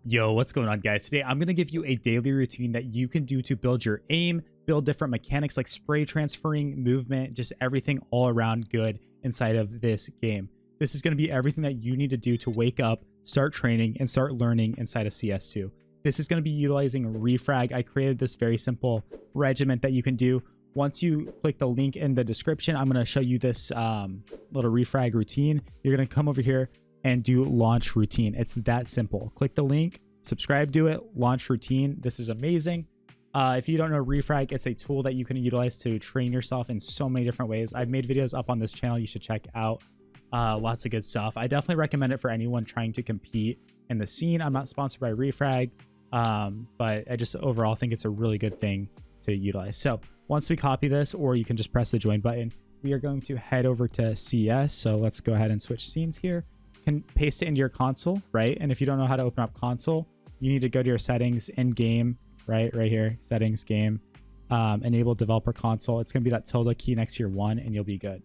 Yo, what's going on, guys? Today I'm going to give you a daily routine that you can do to build your aim, build different mechanics like spray transferring, movement, just everything all around good inside of this game. This is going to be everything that you need to do to wake up, start training, and start learning inside of CS2. This is going to be utilizing refrag. I created this very simple regiment that you can do. Once you click the link in the description, I'm going to show you this little refrag routine. You're going to come over here and do launch routine. It's that simple. Click the link, subscribe to it, launch routine. This is amazing. If you don't know refrag, it's a tool that you can utilize to train yourself in so many different ways. I've made videos up on this channel you should check out. Lots of good stuff. I definitely recommend it for anyone trying to compete in the scene. I'm not sponsored by refrag, but I just overall think it's a really good thing to utilize. So once we copy this, or you can just press the join button, we are going to head over to CS. So let's go ahead and switch scenes here. Can paste it into your console, right? And if you don't know how to open up console, you need to go to your settings in game, right here, settings, game, enable developer console. It's going to be that tilde key next to your 1 and you'll be good.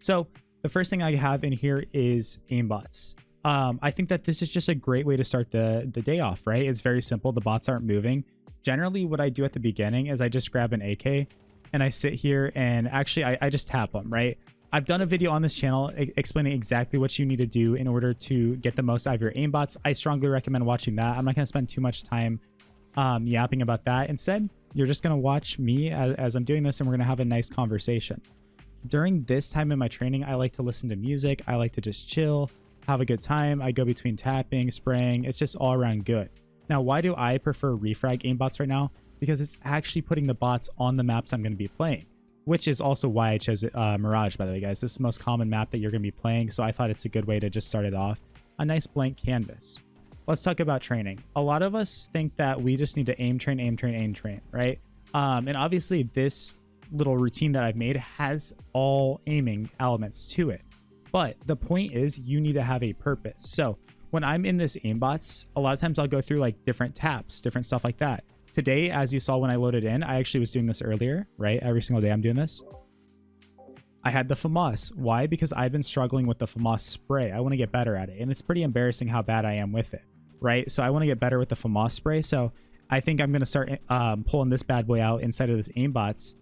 So the first thing I have in here is Aimbots. I think that this is just a great way to start the day off, right? It's very simple. The bots aren't moving. Generally, what I do at the beginning is I just grab an AK and I sit here and actually I just tap them, right? I've done a video on this channel explaining exactly what you need to do in order to get the most out of your aimbots. I strongly recommend watching that. I'm not going to spend too much time yapping about that. Instead, you're just going to watch me as I'm doing this, and we're going to have a nice conversation. During this time in my training, I like to listen to music. I like to just chill, have a good time. I go between tapping, spraying. It's just all around good. Now, why do I prefer refrag aimbots right now? Because it's actually putting the bots on the maps I'm going to be playing, which is also why I chose Mirage, by the way, guys. This is the most common map that you're going to be playing, so I thought it's a good way to just start it off. A nice blank canvas. Let's talk about training. A lot of us think that we just need to aim train, right? And obviously, this little routine that I've made has all aiming elements to it. But the point is, you need to have a purpose. So when I'm in this aimbots, a lot of times I'll go through like different taps, different stuff like that. Today, as you saw when I loaded in, I actually was doing this earlier, right? Every single day I'm doing this. I had the FAMAS. Why? Because I've been struggling with the FAMAS spray. I want to get better at it. And it's pretty embarrassing how bad I am with it, right? So I want to get better with the FAMAS spray. So I think I'm going to start pulling this bad boy out inside of this aimbots,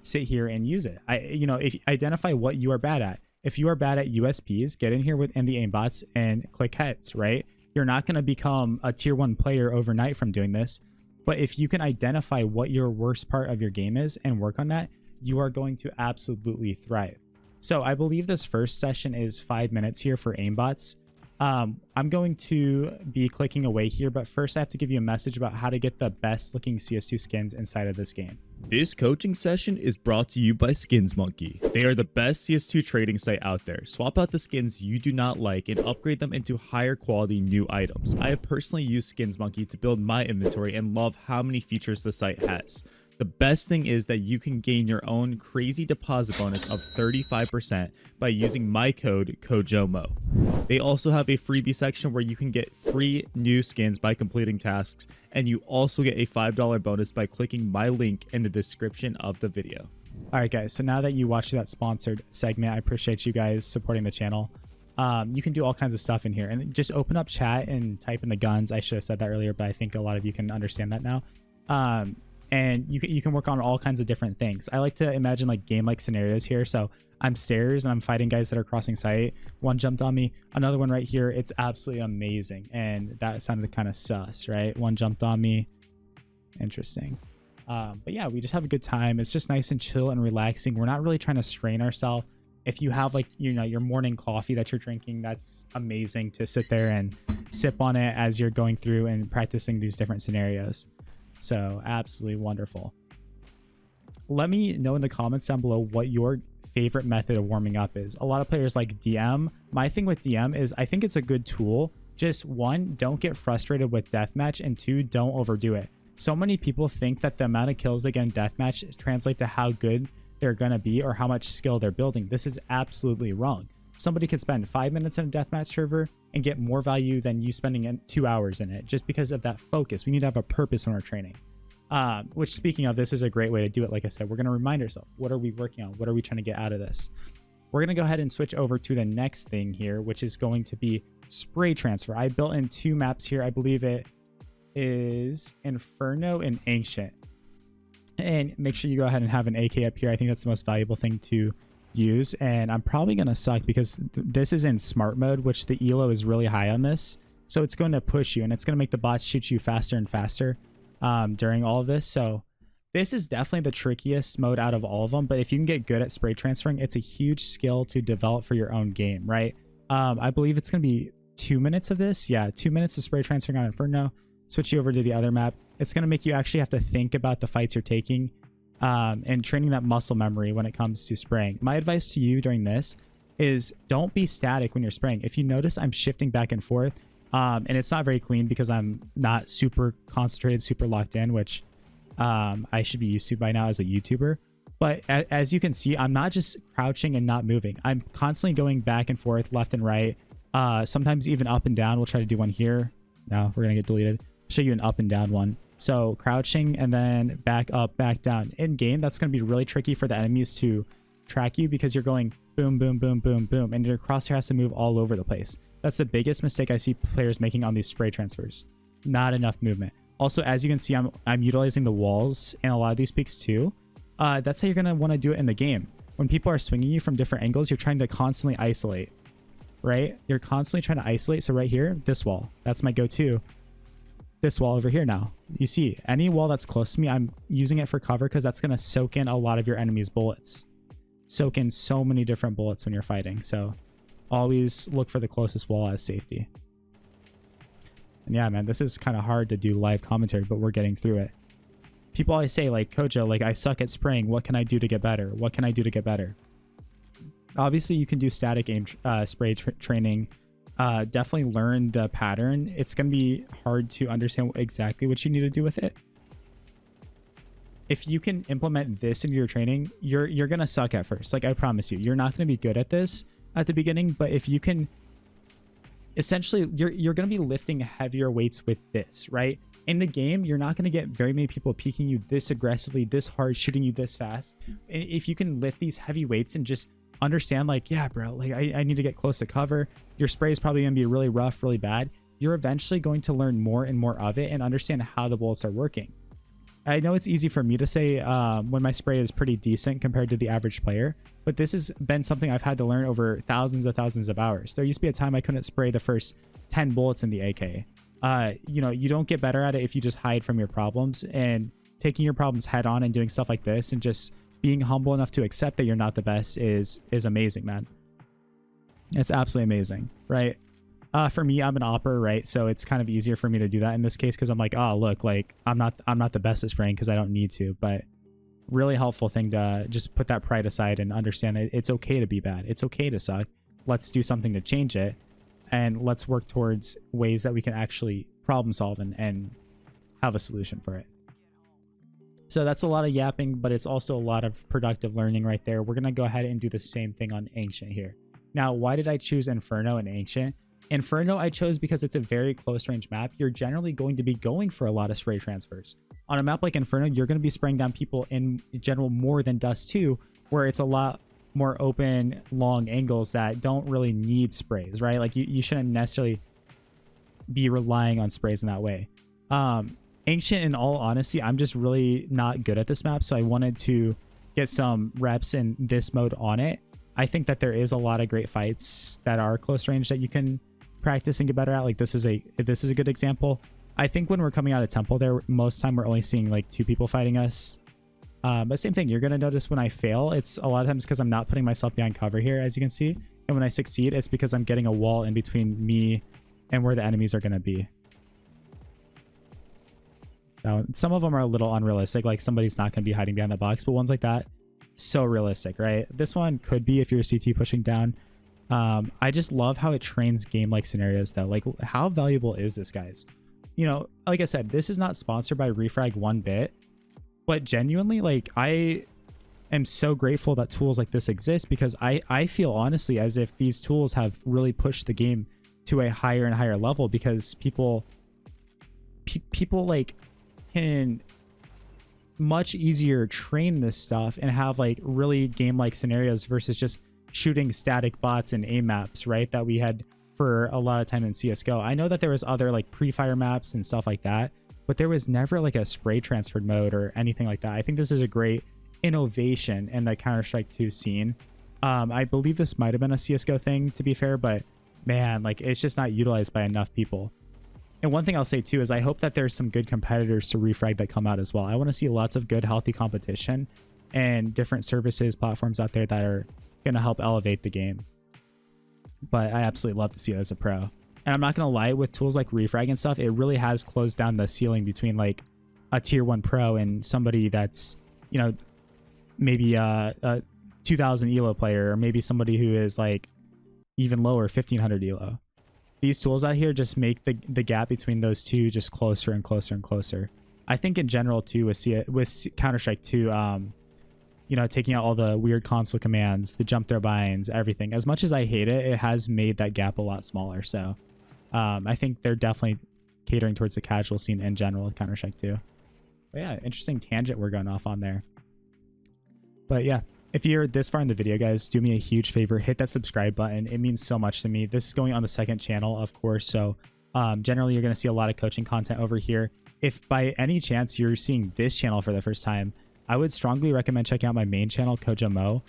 sit here and use it. If you identify what you are bad at. If you are bad at USPs, get in here within the aimbots and click heads, right? You're not going to become a tier 1 player overnight from doing this. But if you can identify what your worst part of your game is and work on that, you are going to absolutely thrive. So I believe this first session is 5 minutes here for aimbots. I'm going to be clicking away here, but first I have to give you a message about how to get the best looking CS2 skins inside of this game. This coaching session is brought to you by Skins Monkey. They are the best CS2 trading site out there. Swap out the skins you do not like and upgrade them into higher quality new items. I have personally used Skins Monkey to build my inventory and love how many features the site has. The best thing is that you can gain your own crazy deposit bonus of 35% by using my code KOJOMO. They also have a freebie section where you can get free new skins by completing tasks, and you also get a $5 bonus by clicking my link in the description of the video. All right, guys, so now that you watched that sponsored segment, I appreciate you guys supporting the channel. You can do all kinds of stuff in here, and just open up chat and type in the guns. I should have said that earlier, but I think a lot of you can understand that now. And you can work on all kinds of different things. I like to imagine like game-like scenarios here. So I'm stairs and I'm fighting guys that are crossing site. One jumped on me, another one right here. It's absolutely amazing. And that sounded kind of sus, right? One jumped on me. Interesting. But yeah, we just have a good time. It's just nice and chill and relaxing. We're not really trying to strain ourselves. If you have like, your morning coffee that you're drinking, that's amazing to sit there and sip on it as you're going through and practicing these different scenarios. So absolutely wonderful. Let me know in the comments down below what your favorite method of warming up is. A lot of players like DM. My thing with DM is I think it's a good tool. Just one, don't get frustrated with deathmatch, and two, don't overdo it. So many people think that the amount of kills they get in deathmatch translate to how good they're going to be or how much skill they're building. This is absolutely wrong. Somebody can spend 5 minutes in a deathmatch server and get more value than you spending 2 hours in it, just because of that focus. We need to have a purpose when we're training. Which, speaking of, this is a great way to do it. Like I said, we're going to remind ourselves, what are we working on? What are we trying to get out of this? We're going to go ahead and switch over to the next thing here, which is going to be spray transfer. I built in 2 maps here. I believe it is Inferno and Ancient. And make sure you go ahead and have an AK up here. I think that's the most valuable thing to use. And I'm probably going to suck because this is in smart mode, which the elo is really high on this. So it's going to push you and it's going to make the bots shoot you faster and faster during all of this. So this is definitely the trickiest mode out of all of them. But if you can get good at spray transferring, it's a huge skill to develop for your own game, right? I believe it's going to be 2 minutes of this. Yeah, 2 minutes of spray transferring on Inferno. Switch you over to the other map. It's going to make you actually have to think about the fights you're taking and training that muscle memory when it comes to spraying. My advice to you during this is don't be static when you're spraying. If you notice, I'm shifting back and forth and it's not very clean because I'm not super concentrated, super locked in, which I should be used to by now as a YouTuber. But as you can see, I'm not just crouching and not moving. I'm constantly going back and forth, left and right, sometimes even up and down. We'll try to do one here. No, we're going to get deleted. Show you an up and down one. So crouching and then back up, back down. In game, that's going to be really tricky for the enemies to track you because you're going boom, boom, boom, boom, boom, and your crosshair has to move all over the place. That's the biggest mistake I see players making on these spray transfers. Not enough movement. Also, as you can see, I'm utilizing the walls in a lot of these peaks too. That's how you're going to want to do it in the game. When people are swinging you from different angles, you're trying to constantly isolate, right? You're constantly trying to isolate. So right here, this wall, that's my go-to. This wall over here now, you see any wall that's close to me, I'm using it for cover because that's going to soak in a lot of your enemy's bullets. Soak in so many different bullets when you're fighting. So always look for the closest wall as safety. And yeah, man, this is kind of hard to do live commentary, but we're getting through it. People always say like, Kojo, like I suck at spraying. What can I do to get better? What can I do to get better? Obviously you can do static aim spray training. Definitely learn the pattern. It's going to be hard to understand exactly what you need to do with it. If you can implement this into your training, you're going to suck at first. Like I promise you, you're not going to be good at this at the beginning, but if you can, essentially you're going to be lifting heavier weights with this, right? In the game, you're not going to get very many people peeking you this aggressively, this hard, shooting you this fast. And if you can lift these heavy weights and just understand like, yeah, bro, like I need to get close to cover. Your spray is probably going to be really rough, really bad. You're eventually going to learn more and more of it and understand how the bullets are working. I know it's easy for me to say when my spray is pretty decent compared to the average player, but this has been something I've had to learn over thousands of hours. There used to be a time I couldn't spray the first 10 bullets in the AK. You know, you don't get better at it if you just hide from your problems, and taking your problems head on and doing stuff like this and just being humble enough to accept that you're not the best is amazing, man. It's absolutely amazing, right? For me, I'm an opper, right? So it's kind of easier for me to do that in this case because I'm like, oh, look, like I'm not the best at spraying because I don't need to. But really helpful thing to just put that pride aside and understand that it's okay to be bad. It's okay to suck. Let's do something to change it, and let's work towards ways that we can actually problem solve and have a solution for it. So that's a lot of yapping, but it's also a lot of productive learning right there. We're going to go ahead and do the same thing on Ancient here. Now, why did I choose Inferno and Ancient? Inferno I chose because it's a very close range map. You're generally going to be going for a lot of spray transfers. On a map like Inferno, you're going to be spraying down people in general more than Dust 2, where it's a lot more open, long angles that don't really need sprays, right? Like you shouldn't necessarily be relying on sprays in that way. Ancient, in all honesty, I'm just really not good at this map, so I wanted to get some reps in this mode on it. I think that there is a lot of great fights that are close range that you can practice and get better at. Like this is a good example. I think when we're coming out of temple there, most time we're only seeing like 2 people fighting us. But same thing, you're going to notice when I fail, it's a lot of times because I'm not putting myself behind cover here, as you can see. And when I succeed, it's because I'm getting a wall in between me and where the enemies are going to be. Now, some of them are a little unrealistic, like somebody's not going to be hiding behind the box, but ones like that, so realistic, right? This one could be if you're CT pushing down. I just love how it trains game-like scenarios though. Like, how valuable is this, guys? You know, like I said, this is not sponsored by Refrag one bit, but genuinely, like, I am so grateful that tools like this exist, because I feel honestly as if these tools have really pushed the game to a higher and higher level, because people like can much easier train this stuff and have like really game-like scenarios versus just shooting static bots and aim maps, right? That we had for a lot of time in CSGO. I know that there was other like pre-fire maps and stuff like that, but there was never like a spray transferred mode or anything like that. I think this is a great innovation in the Counter-Strike 2 scene. I believe this might have been a CSGO thing, to be fair, but man, like it's just not utilized by enough people. And one thing I'll say too is I hope that there's some good competitors to refrag that come out as well. I want to see lots of good, healthy competition and different services, platforms out there that are going to help elevate the game. But I absolutely love to see it as a pro. And I'm not going to lie, with tools like refrag and stuff, it really has closed down the ceiling between like a tier 1 pro and somebody that's, you know, maybe a 2000 elo player, or maybe somebody who is like even lower, 1500 elo. These tools out here just make the gap between those two just closer and closer and closer. I think in general too with Counter-Strike 2, you know, taking out all the weird console commands, the jump throw binds, everything. As much as I hate it, it has made that gap a lot smaller. So I think they're definitely catering towards the casual scene in general with Counter-Strike 2. But yeah, interesting tangent we're going off on there. But yeah, if you're this far in the video, guys, do me a huge favor, hit that subscribe button. It means so much to me. This is going on the second channel, of course. So generally, you're going to see a lot of coaching content over here. If by any chance you're seeing this channel for the first time, I would strongly recommend checking out my main channel, Kojo Mo.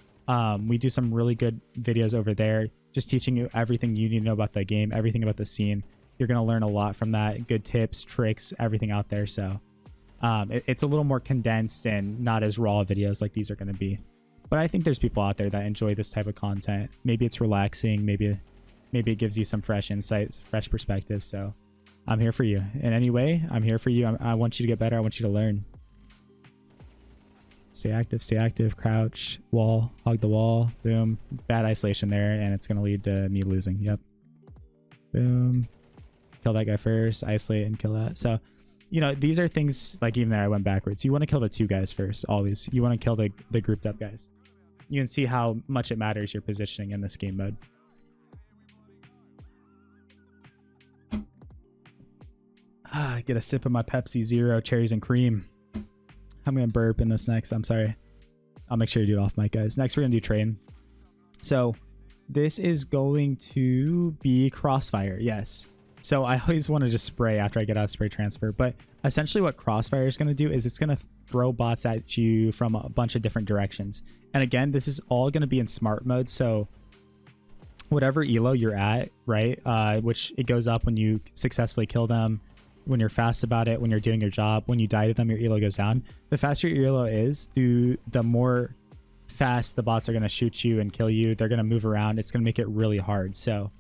We do some really good videos over there, just teaching you everything you need to know about the game, everything about the scene. You're going to learn a lot from that. Good tips, tricks, everything out there. So it's a little more condensed and not as raw videos like these are going to be. But I think there's people out there that enjoy this type of content. Maybe it's relaxing. Maybe it gives you some fresh insights, fresh perspectives. So I'm here for you. In any way, I'm here for you. I want you to get better. I want you to learn. Stay active, crouch, wall, hug the wall, boom. Bad isolation there, and it's going to lead to me losing. Yep. Boom. Kill that guy first, isolate and kill that. So, you know, these are things like even there I went backwards. You want to kill the 2 guys first, always. You want to kill the grouped up guys. You can see how much it matters your positioning in this game mode. Get a sip of my Pepsi Zero, cherries and cream. I'm going to burp in this next. I'm sorry. I'll make sure you do it off mic, guys. Next, we're going to do train. So this is going to be Crossfire. Yes. So I always want to just spray after I get out of spray transfer. But essentially what Crossfire is going to do is it's going to throw bots at you from a bunch of different directions. And again, this is all going to be in smart mode. So whatever elo you're at, right, which it goes up when you successfully kill them, when you're fast about it, when you're doing your job, when you die to them, your elo goes down. The faster your elo is, the more fast the bots are going to shoot you and kill you. They're going to move around. It's going to make it really hard. So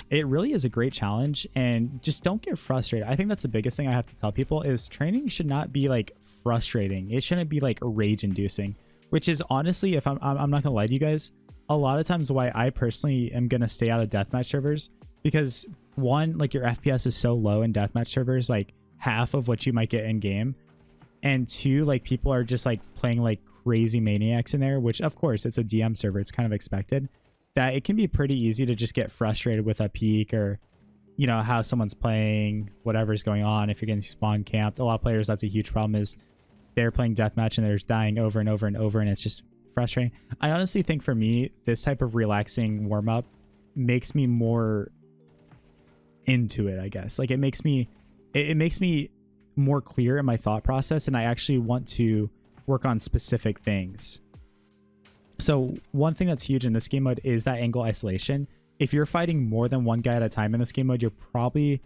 it really is a great challenge, and just don't get frustrated. I think that's the biggest thing I have to tell people is training should not be like frustrating. It shouldn't be like rage inducing, which is honestly, if I'm not gonna lie to you guys, a lot of times why I personally am gonna stay out of deathmatch servers, because one, like your FPS is so low in deathmatch servers, like half of what you might get in game, and two, like people are just like playing like crazy maniacs in there, which of course it's a DM server, it's kind of expected, that it can be pretty easy to just get frustrated with a peak or, you know, how someone's playing, whatever's going on. If you're getting spawn camped, a lot of players, that's a huge problem, is they're playing deathmatch and they're just dying over and over and over, and it's just frustrating. I honestly think for me, this type of relaxing warm-up makes me more into it, I guess. Like it makes me more clear in my thought process, and I actually want to work on specific things. So one thing that's huge in this game mode is that angle isolation. If you're fighting more than one guy at a time in this game mode, you're probably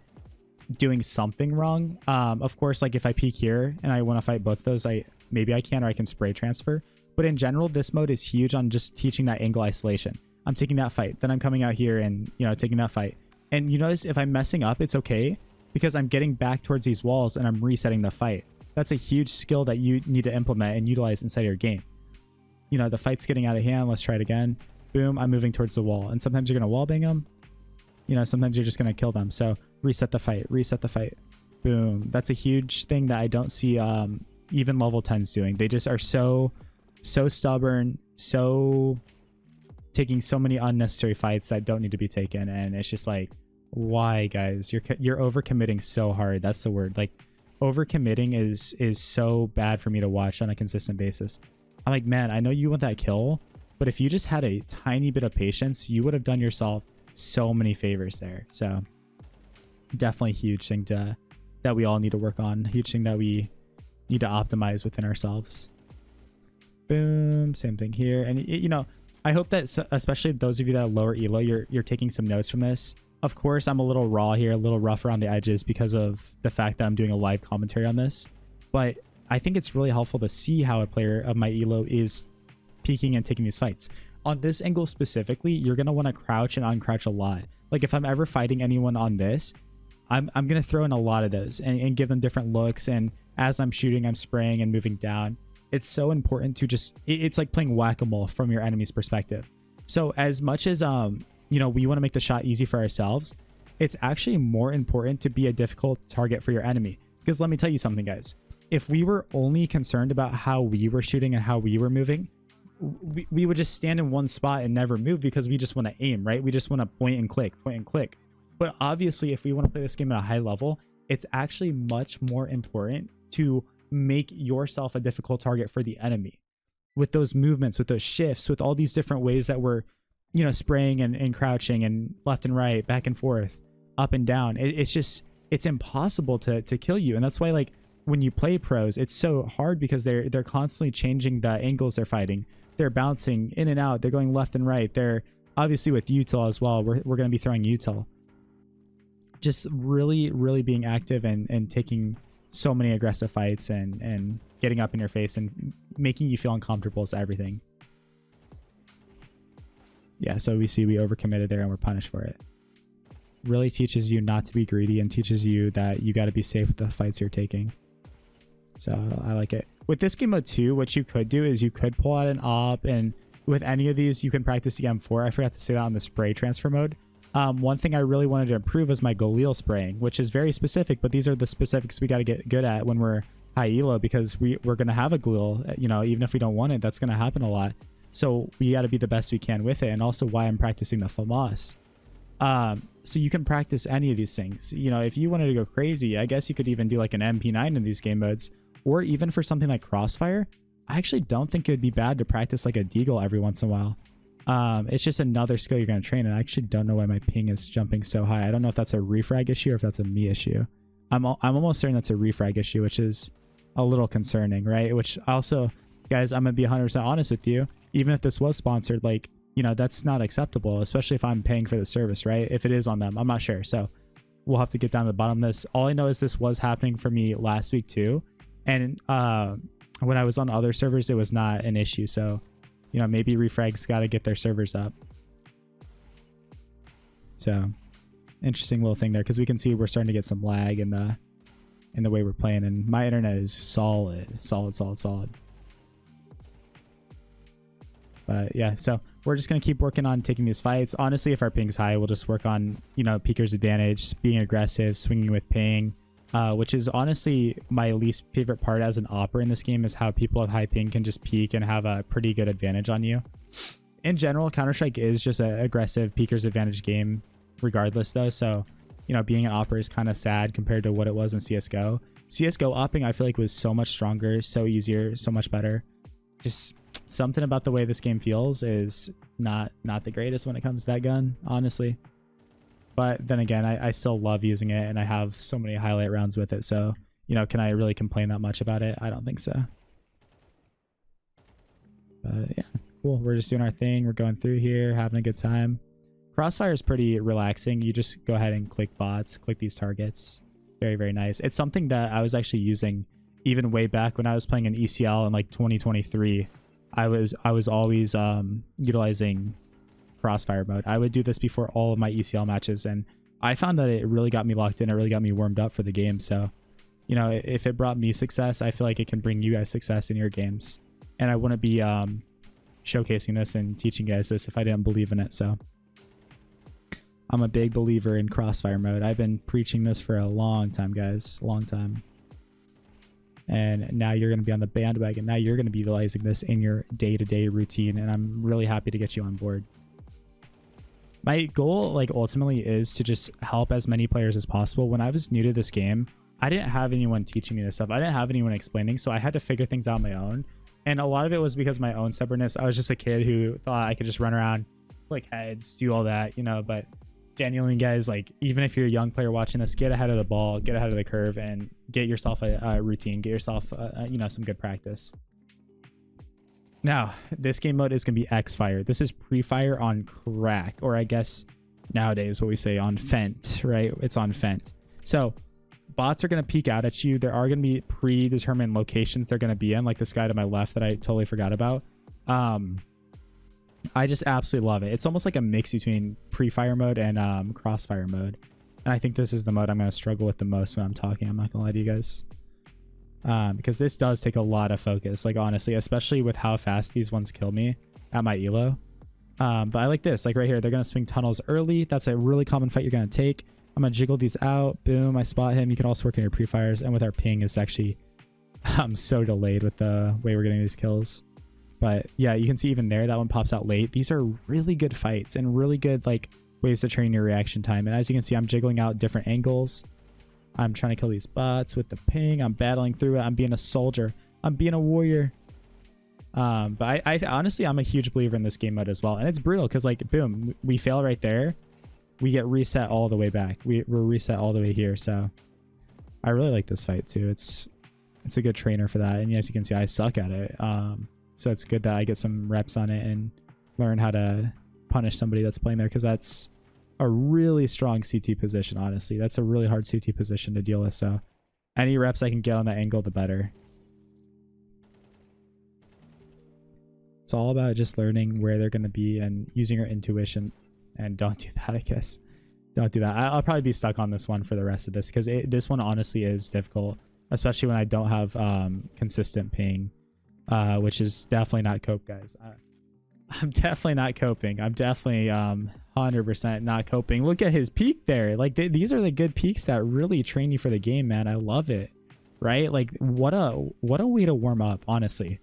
doing something wrong. Of course, like if I peek here and I want to fight both of those, maybe I can, or I can spray transfer. But in general, this mode is huge on just teaching that angle isolation. I'm taking that fight, then I'm coming out here and, you know, taking that fight. And you notice if I'm messing up, it's okay, because I'm getting back towards these walls and I'm resetting the fight. That's a huge skill that you need to implement and utilize inside your game. You know, the fight's getting out of hand. Let's try it again. Boom, I'm moving towards the wall. And sometimes you're going to wallbang them. You know, sometimes you're just going to kill them. So reset the fight, reset the fight. Boom. That's a huge thing that I don't see even level 10s doing. They just are so stubborn, so taking so many unnecessary fights that don't need to be taken. And it's just like, why, guys? You're overcommitting so hard. That's the word. Like, overcommitting is so bad for me to watch on a consistent basis. I'm like, man, I know you want that kill, but if you just had a tiny bit of patience, you would have done yourself so many favors there. So definitely huge thing that we all need to work on, huge thing that we need to optimize within ourselves. Boom, same thing here. And you know, I hope that especially those of you that have lower elo, you're taking some notes from this. Of course, I'm a little raw here, a little rough around the edges because of the fact that I'm doing a live commentary on this, but I think it's really helpful to see how a player of my elo is peeking and taking these fights. On this angle specifically, you're going to want to crouch and uncrouch a lot. Like if I'm ever fighting anyone on this, I'm going to throw in a lot of those and give them different looks. And as I'm shooting, I'm spraying and moving down. It's so important to just, it's like playing whack-a-mole from your enemy's perspective. So as much as, you know, we want to make the shot easy for ourselves, it's actually more important to be a difficult target for your enemy. Because let me tell you something, guys. If we were only concerned about how we were shooting and how we were moving, we would just stand in one spot and never move because we just want to aim, right? We just want to point and click, point and click. But obviously, if we want to play this game at a high level, it's actually much more important to make yourself a difficult target for the enemy with those movements, with those shifts, with all these different ways that we're, you know, spraying and crouching and left and right, back and forth, up and down. It's impossible to kill you. And that's why, like, when you play pros, it's so hard because they're constantly changing the angles they're fighting. They're bouncing in and out. They're going left and right. They're obviously with util as well. We're going to be throwing util. Just really, really being active and taking so many aggressive fights and getting up in your face and making you feel uncomfortable is everything. Yeah, so we see we overcommitted there and we're punished for it. Really teaches you not to be greedy and teaches you that you got to be safe with the fights you're taking. So I like it. With this game mode too, what you could do is you could pull out an op, and with any of these, you can practice the M4. I forgot to say that on the spray transfer mode. One thing I really wanted to improve was my Galil spraying, which is very specific, but these are the specifics we got to get good at when we're high elo, because we're going to have a Galil, you know, even if we don't want it, that's going to happen a lot. So we got to be the best we can with it. And also why I'm practicing the FAMAS. So you can practice any of these things. You know, if you wanted to go crazy, I guess you could even do like an MP9 in these game modes, or even for something like Crossfire. I actually don't think it would be bad to practice like a deagle every once in a while. It's just another skill you're going to train, and I actually don't know why my ping is jumping so high. I don't know if that's a refrag issue or if that's a me issue. I'm almost certain that's a refrag issue, which is a little concerning, right? Which also, guys, I'm going to be 100% honest with you. Even if this was sponsored, like, you know, that's not acceptable, especially if I'm paying for the service, right? If it is on them, I'm not sure. So we'll have to get down to the bottom of this. All I know is this was happening for me last week too. And when I was on other servers, it was not an issue. So, you know, maybe refrag's got to get their servers up. So interesting little thing there, because we can see we're starting to get some lag in the way we're playing, and my internet is solid. But yeah, so we're just going to keep working on taking these fights. Honestly, if our ping's high, we'll just work on, you know, peeker's advantage, being aggressive, swinging with ping, which is honestly my least favorite part as an opper in this game, is how people with high ping can just peek and have a pretty good advantage on you. In general, Counter-Strike is just an aggressive peeker's advantage game regardless though. So, you know, being an opper is kind of sad compared to what it was in CSGO. CSGO opping, I feel like, was so much stronger, so easier, so much better. Just something about the way this game feels is not the greatest when it comes to that gun, honestly. But then again, I still love using it, and I have so many highlight rounds with it. So, you know, can I really complain that much about it? I don't think so. But yeah, cool. We're just doing our thing. We're going through here, having a good time. Crossfire is pretty relaxing. You just go ahead and click bots, click these targets. Very, very nice. It's something that I was actually using even way back when I was playing in ECL in like 2023. I was always utilizing Crossfire mode. I would do this before all of my ECL matches, and I found that it really got me locked in. It really got me warmed up for the game. So, you know, if it brought me success, I feel like it can bring you guys success in your games. And I wouldn't be showcasing this and teaching you guys this if I didn't believe in it. So I'm a big believer in Crossfire mode. I've been preaching this for a long time, guys. Long time. And now you're going to be on the bandwagon. Now you're going to be utilizing this in your day-to-day routine, and I'm really happy to get you on board. My goal, like, ultimately is to just help as many players as possible. When I was new to this game, I didn't have anyone teaching me this stuff. I didn't have anyone explaining, so I had to figure things out on my own. And a lot of it was because of my own stubbornness. I was just a kid who thought I could just run around, click heads, do all that, you know. But Genuinely, guys, like, even if you're a young player watching this, get ahead of the ball, get ahead of the curve, and get yourself a routine, get yourself you know, some good practice. Now, this game mode is going to be Xfire. This is pre-fire on crack, or I guess nowadays what we say on Fent, right? It's on Fent. So bots are going to peek out at you. There are going to be predetermined locations they're going to be in, like this guy to my left that I totally forgot about. I just absolutely love it. It's almost like a mix between pre-fire mode and crossfire mode. And I think this is the mode I'm going to struggle with the most when I'm talking. I'm not going to lie to you guys. Because this does take a lot of focus, like, honestly, especially with how fast these ones kill me at my elo. But I like this, like right here, they're going to swing tunnels early. That's a really common fight you're going to take. I'm going to jiggle these out. Boom, I spot him. You can also work in your pre-fires. And with our ping, it's actually, I'm so delayed with the way we're getting these kills. But yeah, you can see even there, that one pops out late. These are really good fights and really good, like, ways to train your reaction time. And as you can see, I'm jiggling out different angles. I'm trying to kill these bots with the ping. I'm battling through it. I'm being a soldier. I'm being a warrior. But I honestly, I'm a huge believer in this game mode as well. And it's brutal because, like, boom, we fail right there. We get reset all the way back. We're reset all the way here. So I really like this fight too. It's a good trainer for that. And as you can see, I suck at it. So it's good that I get some reps on it and learn how to punish somebody that's playing there, because that's a really strong CT position. Honestly, that's a really hard CT position to deal with. So any reps I can get on that angle, the better. It's all about just learning where they're going to be and using your intuition. And don't do that, I guess. Don't do that. I'll probably be stuck on this one for the rest of this, because this one honestly is difficult, especially when I don't have consistent ping, which is definitely not cope, guys. I'm definitely not coping. I'm definitely 100% not coping. Look at his peak there. Like, these are the good peaks that really train you for the game, man. I love it. Right? Like, what a way to warm up, honestly.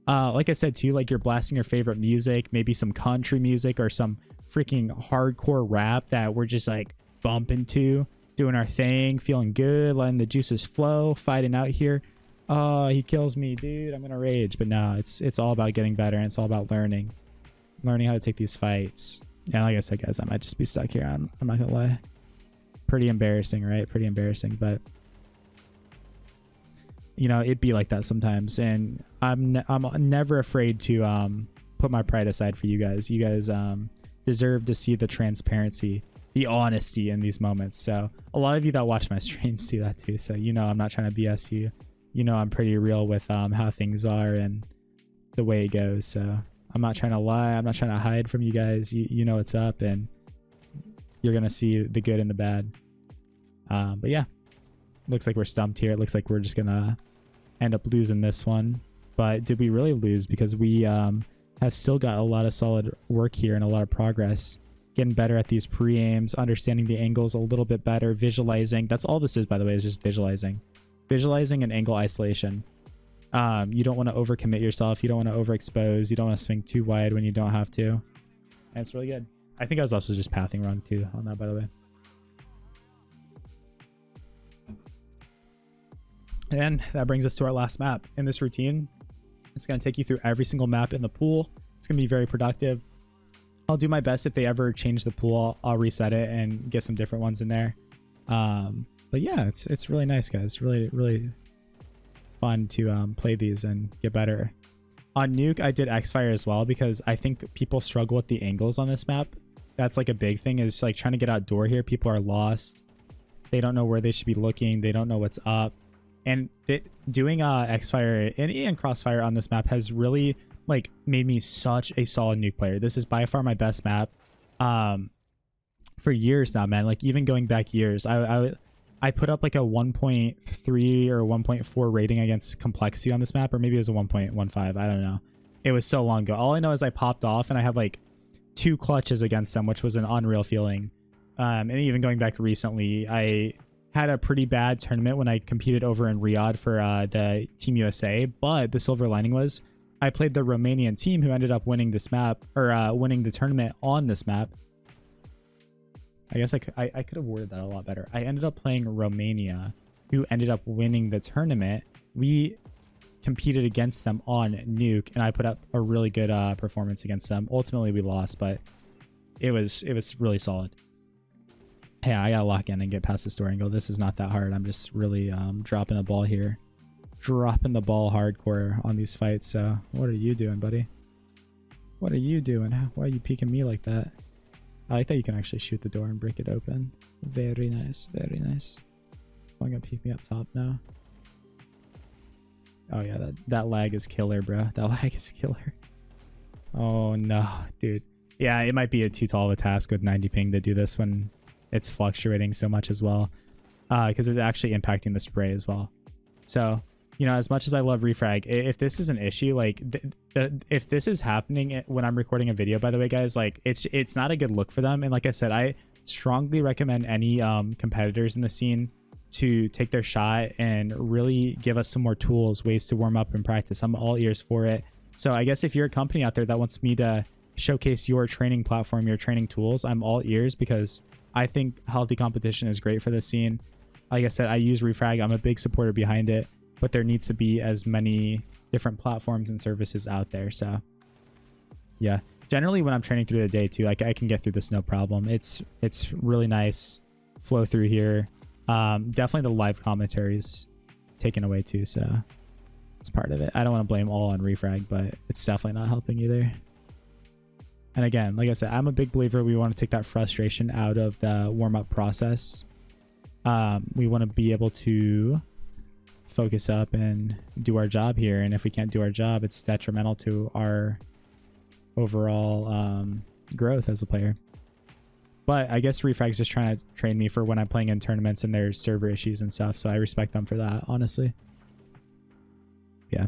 Like I said too, like, you're blasting your favorite music, maybe some country music or some freaking hardcore rap that we're just like bumping to, doing our thing, feeling good, letting the juices flow, fighting out here. Oh, he kills me, dude. I'm gonna rage. But no, it's all about getting better, and it's all about learning how to take these fights. And like I said, guys, I might just be stuck here. I'm not gonna lie. Pretty embarrassing, right? Pretty embarrassing, but you know, it'd be like that sometimes. And I'm never afraid to put my pride aside for you guys. You guys deserve to see the transparency, the honesty in these moments. So a lot of you that watch my streams see that too. So, you know, I'm not trying to BS you. You know, I'm pretty real with how things are and the way it goes. So I'm not trying to lie. I'm not trying to hide from you guys. You know what's up, and you're going to see the good and the bad. But yeah, looks like we're stumped here. It looks like we're just going to end up losing this one. But did we really lose? Because we have still got a lot of solid work here and a lot of progress. Getting better at these pre-aims, understanding the angles a little bit better, visualizing. That's all this is, by the way, is just visualizing. Visualizing and angle isolation. You don't want to overcommit yourself. You don't want to overexpose. You don't want to swing too wide when you don't have to. And it's really good. I think I was also just pathing wrong too on that, by the way. And that brings us to our last map. In this routine, it's going to take you through every single map in the pool. It's going to be very productive. I'll do my best. If they ever change the pool, I'll reset it and get some different ones in there. But yeah, it's really nice, guys. It's really fun to play these and get better. On Nuke, I did Xfire as well, because I think people struggle with the angles on this map. That's like a big thing, is like trying to get outdoor here. People are lost. They don't know where they should be looking. They don't know what's up. And doing Xfire and Crossfire on this map has really like made me such a solid Nuke player. This is by far my best map for years now, man. Like, even going back years, I put up like a 1.3 or 1.4 rating against complexity on this map, or maybe it was a 1.15. I don't know. It was so long ago. All I know is I popped off and I had like 2 clutches against them, which was an unreal feeling. And even going back recently, I had a pretty bad tournament when I competed over in Riyadh for the Team USA. But the silver lining was I played the Romanian team, who ended up winning this map, or winning the tournament on this map. I guess I could have worded that a lot better. I ended up playing Romania, who ended up winning the tournament. We competed against them on Nuke, and I put up a really good performance against them. Ultimately, we lost, but it was really solid. Hey, I gotta lock in and get past the store angle. This is not that hard. I'm just really dropping the ball here. Dropping the ball hardcore on these fights. So what are you doing, buddy? What are you doing? Why are you peeking me like that? I like that you can actually shoot the door and break it open. Very nice. Very nice. I'm gonna peek me up top now. Oh yeah, that lag is killer, bro. That lag is killer. Oh no, dude. Yeah, it might be too tall of a task with 90 ping to do this when it's fluctuating so much as well. Because it's actually impacting the spray as well. So, you know, as much as I love refrag, if this is an issue, like if this is happening when I'm recording a video, by the way, guys, like it's not a good look for them. And like I said, I strongly recommend any competitors in the scene to take their shot and really give us some more tools, ways to warm up and practice. I'm all ears for it. So I guess if you're a company out there that wants me to showcase your training platform, your training tools, I'm all ears, because I think healthy competition is great for the scene. Like I said, I use refrag. I'm a big supporter behind it, but there needs to be as many different platforms and services out there. So yeah, generally when I'm training through the day too, like I can get through this no problem. It's really nice flow through here. Definitely the live commentaries taken away too, so it's part of it. I don't want to blame all on refrag, but it's definitely not helping either. And again, like I said, I'm a big believer we want to take that frustration out of the warm-up process. We want to be able to focus up and do our job here, and if we can't do our job, it's detrimental to our overall growth as a player. But I guess refrag's just trying to train me for when I'm playing in tournaments and there's server issues and stuff, so I respect them for that, honestly. Yeah.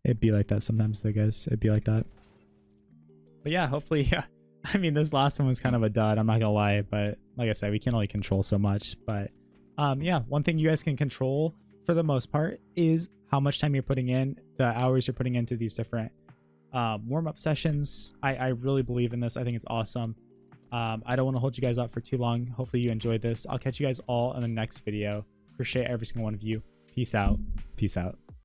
It'd be like that sometimes though, guys. It'd be like that. But yeah, hopefully, yeah. I mean, this last one was kind of a dud, I'm not gonna lie, but like I said, we can only control so much. But yeah, one thing you guys can control for the most part is how much time you're putting in, the hours you're putting into these different warm-up sessions. I really believe in this. I think it's awesome. I don't want to hold you guys up for too long. Hopefully you enjoyed this. I'll catch you guys all in the next video. Appreciate every single one of you. Peace out. Peace out.